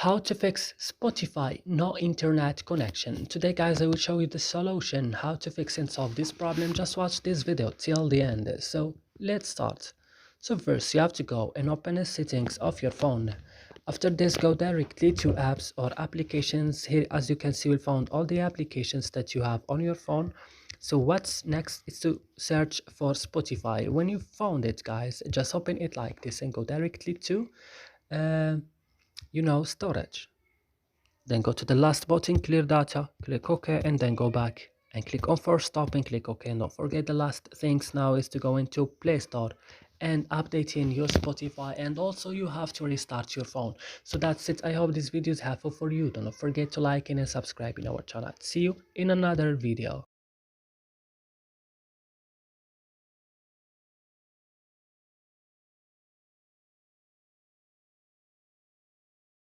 How to fix Spotify no internet connection. Today guys, I will show you the solution how to fix and solve this problem. Just watch this video till the end. So let's start. So first you have to go and open the settings of your phone. After this, go directly to apps or applications. Here as you can see, you'll find all the applications that you have on your phone. So what's next is to search for Spotify. When you found it guys, just open it like this and go directly to uh, storage. Then go to the last button, clear data, click OK, and then go back and click on force stop and click OK. And don't forget the last things now is to go into Play Store and updating your Spotify, and also you have to restart your phone. So that's it. I hope this video is helpful for you. Don't forget to like and subscribe in our channel. See you in another video.